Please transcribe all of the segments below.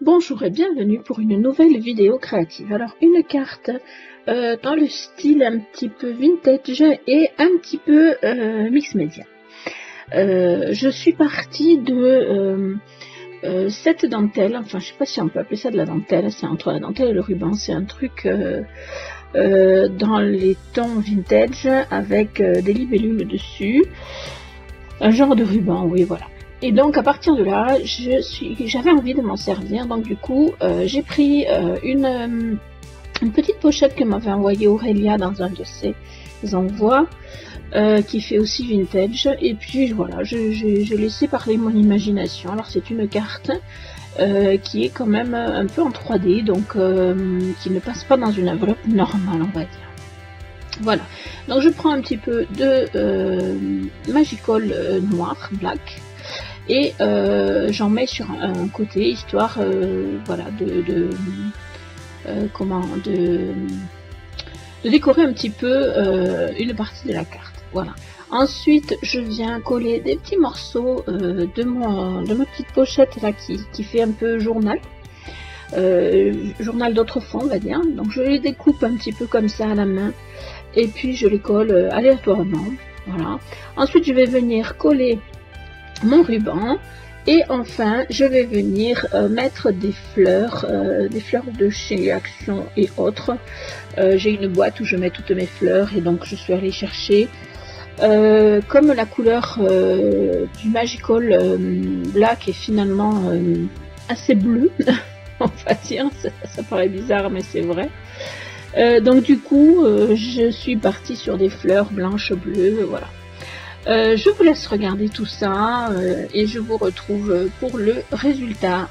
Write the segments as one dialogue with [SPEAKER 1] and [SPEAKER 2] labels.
[SPEAKER 1] Bonjour et bienvenue pour une nouvelle vidéo créative. Alors une carte dans le style un petit peu vintage et un petit peu mix média. Je suis partie de cette dentelle, enfin je sais pas si on peut appeler ça de la dentelle, c'est entre la dentelle et le ruban, c'est un truc dans les tons vintage avec des libellules dessus, un genre de ruban, oui voilà. Et donc à partir de là, j'avais envie de m'en servir, donc du coup j'ai pris une petite pochette que m'avait envoyée Aurélia dans un de ses envois, qui fait aussi vintage, et puis voilà, j'ai laissé parler mon imagination. Alors c'est une carte qui est quand même un peu en 3D, donc qui ne passe pas dans une enveloppe normale, on va dire. Voilà, donc je prends un petit peu de Magical noir, black, et j'en mets sur un côté, histoire voilà, de décorer un petit peu une partie de la carte. Voilà. Ensuite, je viens coller des petits morceaux de ma petite pochette là qui fait un peu journal. Journal d'autrefois, on va dire. Donc je les découpe un petit peu comme ça à la main et puis je les colle aléatoirement. Voilà. Ensuite, je vais venir coller mon ruban. Et enfin, je vais venir mettre des fleurs de chez Action et autres. J'ai une boîte où je mets toutes mes fleurs et donc je suis allée chercher, comme la couleur du Magical Black est finalement assez bleue, on va dire, ça paraît bizarre mais c'est vrai. Donc du coup, je suis partie sur des fleurs blanches, bleues, voilà. Je vous laisse regarder tout ça et je vous retrouve pour le résultat.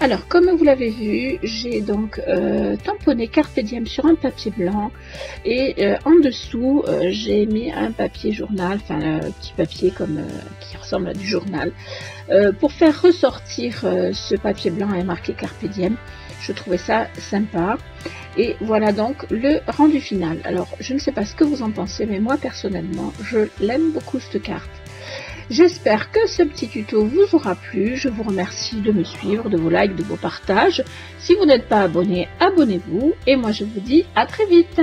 [SPEAKER 1] Alors, comme vous l'avez vu, j'ai donc tamponné Carpe Diem sur un papier blanc et en dessous, j'ai mis un papier journal, enfin un petit papier comme qui ressemble à du journal, pour faire ressortir ce papier blanc et marqué Carpe Diem. Je trouvais ça sympa. Et voilà donc le rendu final. Alors, je ne sais pas ce que vous en pensez, mais moi personnellement, je l'aime beaucoup cette carte. J'espère que ce petit tuto vous aura plu. Je vous remercie de me suivre, de vos likes, de vos partages. Si vous n'êtes pas abonné, abonnez-vous. Et moi, je vous dis à très vite.